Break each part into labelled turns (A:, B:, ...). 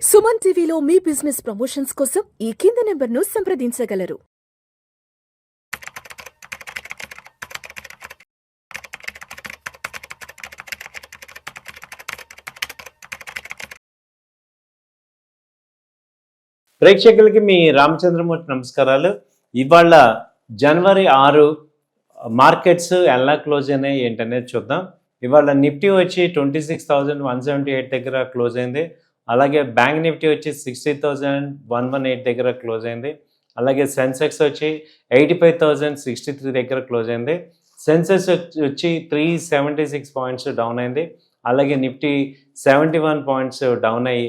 A: సుమన్ టీవీలో మీ business promotions కోసం ఈ కింది నెంబర్ను సంప్రదించగలరు.
B: ప్రేక్షకులకి మీ రామచంద్రమూర్తి నమస్కారాలు. ఇవాళ జనవరి 6 మార్కెట్స్ ఎలా క్లోజ్ అయినాయి ఏంటనేది చూద్దాం. ఇవాళ నిఫ్టీ వచ్చి 26,178 దగ్గర క్లోజ్ అయింది. అలాగే బ్యాంక్ నిఫ్టీ వచ్చి 60,118 దగ్గర క్లోజ్ అయింది. అలాగే సెన్సెక్స్ వచ్చి 85,063 దగ్గర క్లోజ్ అయింది. సెన్సెక్స్ వచ్చి 376 పాయింట్స్ డౌన్ అయింది. అలాగే నిఫ్టీ 71 పాయింట్స్ డౌన్ అయ్యి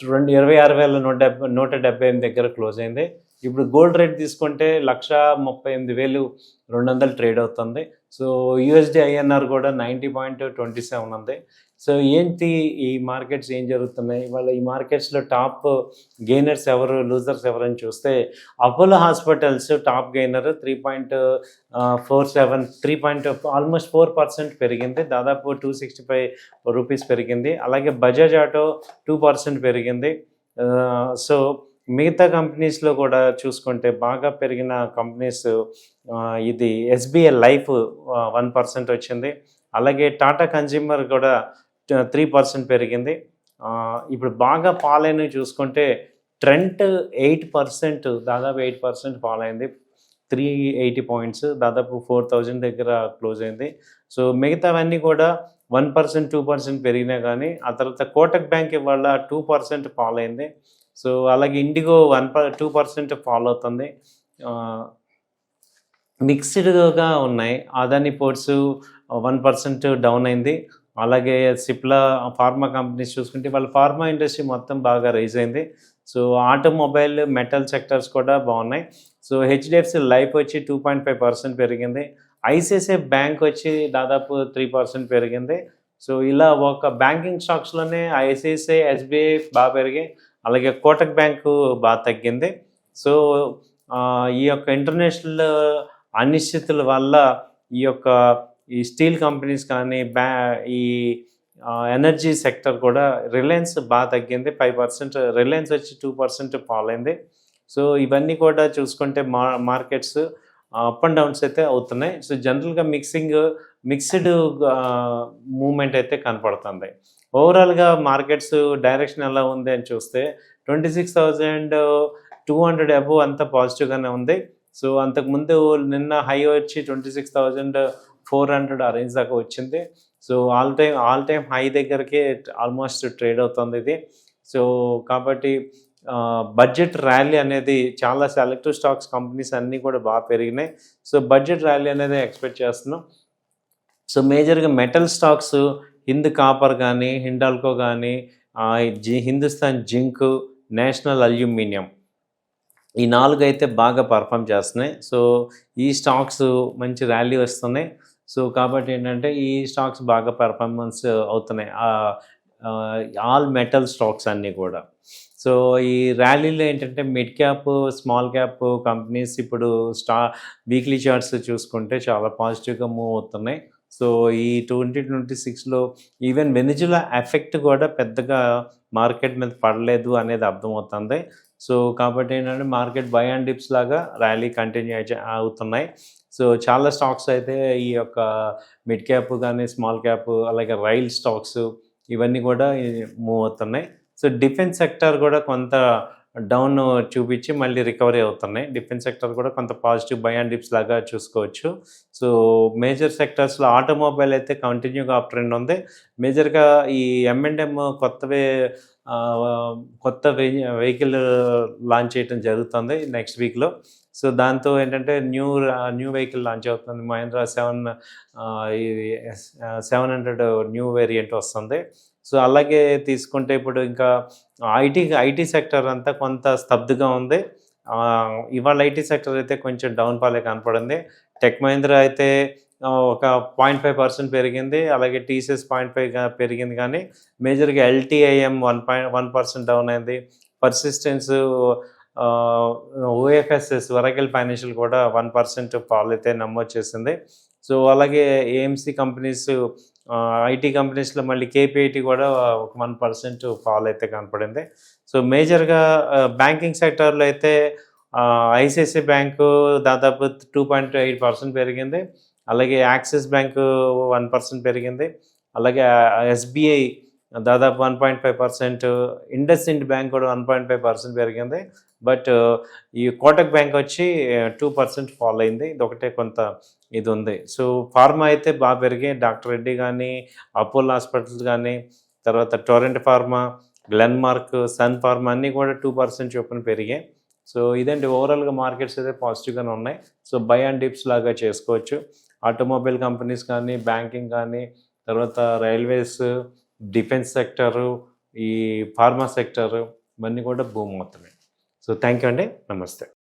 B: 26,178 దగ్గర క్లోజ్ అయింది. ఇప్పుడు గోల్డ్ రేట్ తీసుకుంటే 138,200 ట్రేడ్ అవుతుంది. సో యూఎస్డి ఐఎన్ఆర్ కూడా 90.27 ఉంది. సో ఏంటి ఈ మార్కెట్స్ ఏం జరుగుతున్నాయి ఇవాళ? ఈ మార్కెట్స్లో టాప్ గెయినర్స్ ఎవరు, లూజర్స్ ఎవరని చూస్తే Apollo hospitals top gainer 3.47 almost 4% పెరిగింది. దాదాపు 265 రూపీస్ పెరిగింది. అలాగే బజాజ్ ఆటో 2% పెరిగింది. సో మిగతా కంపెనీస్లో కూడా చూసుకుంటే బాగా పెరిగిన కంపెనీస్ ఇది ఎస్బీఐ లైఫ్ 1% వచ్చింది. అలాగే టాటా కన్జ్యూమర్ కూడా 3% పెరిగింది. ఇప్పుడు బాగా ఫాల్ అయినవి చూసుకుంటే ట్రెంట్ 8%, దాదాపు 8% ఫాల్ అయింది. 380 పాయింట్స్, దాదాపు 4,000 దగ్గర క్లోజ్ అయింది. సో మిగతావన్నీ కూడా 1%, 2% పెరిగినా కానీ ఆ తర్వాత కోటక్ బ్యాంక్ ఇవాళ 2% ఫాల్ అయింది. సో అలాగే ఇండిగో 2% ఫాల్ అవుతుంది. మిక్స్డ్గా ఉన్నాయి. అదాని పోర్ట్స్ 1% డౌన్ అయింది. అలాగే సిప్లా ఫార్మా కంపెనీస్ చూసుకుంటే వాళ్ళ ఫార్మా ఇండస్ట్రీ మొత్తం బాగా రైజ్ అయింది. సో ఆటోమొబైల్, మెటల్ సెక్టర్స్ కూడా బాగున్నాయి. సో హెచ్డిఎఫ్సి లైఫ్ వచ్చి 2.5% పెరిగింది. ఐసిఐసిఐ బ్యాంక్ వచ్చి దాదాపు 3% పెరిగింది. సో ఇలా ఒక బ్యాంకింగ్ స్టాక్స్లోనే ఐసిఐసిఐ, ఎస్బీఐ బాగా పెరిగాయి. అలాగే కోటక్ బ్యాంకు బాగా తగ్గింది. సో ఈ యొక్క ఇంటర్నేషనల్ అనిశ్చితుల వల్ల ఈ స్టీల్ కంపెనీస్ కానీ ఈ ఎనర్జీ సెక్టర్ కూడా రిలయన్స్ బాగా తగ్గింది. 5%, రిలయన్స్ వచ్చి 2% ఫాల్ అయింది. సో ఇవన్నీ కూడా చూసుకుంటే మార్కెట్స్ అప్ అండ్ డౌన్స్ అయితే అవుతున్నాయి. సో జనరల్గా మిక్స్డ్ మూమెంట్ అయితే కనపడుతుంది. ఓవరాల్గా మార్కెట్స్ డైరెక్షన్ ఎలా ఉంది అని చూస్తే 26,200 అబోవ్ అంతా పాజిటివ్గానే ఉంది. సో అంతకుముందు నిన్న హై వచ్చి 26,400 ఆ రేంజ్ దాకా వచ్చింది. సో ఆల్ టైమ్ హై దగ్గరికి ఆల్మోస్ట్ ట్రేడ్ అవుతుంది ఇది. సో కాబట్టి బడ్జెట్ ర్యాలీ అనేది చాలా సెలెక్టివ్ స్టాక్స్ కంపెనీస్ అన్నీ కూడా బాగా పెరిగినాయి. సో బడ్జెట్ ర్యాలీ అనేది ఎక్స్పెక్ట్ చేస్తున్నాం. సో మేజర్గా మెటల్ స్టాక్స్ హింద్ కాపర్ కానీ, హిండాల్కో కానీ, హిందుస్థాన్ జింక్, నేషనల్ అల్యూమినియం, ఈ 4 అయితే బాగా పర్ఫామ్ చేస్తున్నాయి. సో ఈ స్టాక్స్ మంచి ర్యాలీ వస్తున్నాయి. సో కాబట్టి ఏంటంటే ఈ స్టాక్స్ బాగా పర్ఫార్మెన్స్ అవుతున్నాయి, ఆల్ మెటల్ స్టాక్స్ అన్నీ కూడా. సో ఈ ర్యాలీలో ఏంటంటే mid cap, small cap companies ఇప్పుడు వీక్లీ చార్ట్స్ చూసుకుంటే చాలా పాజిటివ్గా మూవ్ అవుతున్నాయి. సో ఈ 2026లో ఈవెన్ వెనిజులా ఎఫెక్ట్ కూడా పెద్దగా మార్కెట్ మీద పడలేదు అనేది అర్థమవుతుంది. సో కాబట్టి ఏంటంటే మార్కెట్ బై అండ్ డిప్స్ లాగా ర్యాలీ కంటిన్యూ అవుతున్నాయి. సో చాలా స్టాక్స్ అయితే ఈ యొక్క మిడ్ క్యాప్ కానీ, స్మాల్ క్యాప్, అలాగే రైల్ స్టాక్స్ ఇవన్నీ కూడా మూవ్ అవుతున్నాయి. సో డిఫెన్స్ సెక్టర్ కూడా కొంత డౌన్ చూపించి మళ్ళీ రికవరీ అవుతున్నాయి. డిఫెన్స్ సెక్టర్ కూడా కొంత పాజిటివ్ బై అండ్ డిప్స్ లాగా చూసుకోవచ్చు. సో మేజర్ సెక్టర్స్లో ఆటోమొబైల్ అయితే కంటిన్యూగా అప్ ట్రెండ్ ఉంది. మేజర్గా ఈ M&M కొత్త వెహికల్ లాంచ్ చేయడం జరుగుతుంది నెక్స్ట్ వీక్లో. సో దాంతో ఏంటంటే న్యూ వెహికల్ లాంచ్ అవుతుంది. మహీంద్రా 700 న్యూ వేరియంట్ వస్తుంది. సో అలాగే తీసుకుంటే ఇప్పుడు ఇంకా ఐటీ సెక్టర్ అంతా కొంత స్తబ్దుగా ఉంది. ఇవాళ ఐటీ సెక్టర్ అయితే కొంచెం డౌన్ ఫాలే కనపడింది. టెక్ మహీంద్రా అయితే ఒక 0.5% పెరిగింది. అలాగే TCS 0.5 పెరిగింది. కానీ మేజర్గా LTIM 1% డౌన్ అయింది. పర్సిస్టెన్స్, OFSS వరకల్ ఫైనాన్షియల్ కూడా 1% ఫాల్ అయితే నమోదు చేసింది. సో అలాగే AMC కంపెనీస్ ఐటీ కంపెనీస్లో మళ్ళీ కేపీఐటీ కూడా ఒక 1% ఫాల్ అయితే కనపడింది. సో మేజర్గా బ్యాంకింగ్ సెక్టర్లో అయితే ఐసిఐసిఐ బ్యాంకు దాదాపు 2.8% పెరిగింది. అలాగే యాక్సిస్ బ్యాంకు 1% పెరిగింది. అలాగే ఎస్బీఐ దాదాపు 1.5%, ఇండస్ ఇండ్ బ్యాంక్ కూడా 1.5% పెరిగింది. బట్ ఈ కోటక్ బ్యాంక్ వచ్చి 2% ఫాల్ అయింది. ఇదొకటే కొంత ఇది ఉంది. సో ఫార్మా అయితే బాగా పెరిగాయి. డాక్టర్ రెడ్డి కానీ, అపోలో హాస్పిటల్స్ కానీ, తర్వాత Torrent Pharma, Glenmark, Sun Pharma అన్నీ కూడా 2% చొప్పున పెరిగాయి. సో ఇదండి ఓవరాల్గా మార్కెట్స్ అయితే పాజిటివ్గానే ఉన్నాయి. సో బై అండ్ డిప్స్ లాగా చేసుకోవచ్చు. ఆటోమొబైల్ కంపెనీస్ కానీ, బ్యాంకింగ్ కానీ, తర్వాత రైల్వేస్, డిఫెన్స్ సెక్టరు, ఈ ఫార్మా సెక్టరు ఇవన్నీ కూడా బూమ్ అవుతున్నాయి. సో థ్యాంక్ యూ అండి. నమస్తే.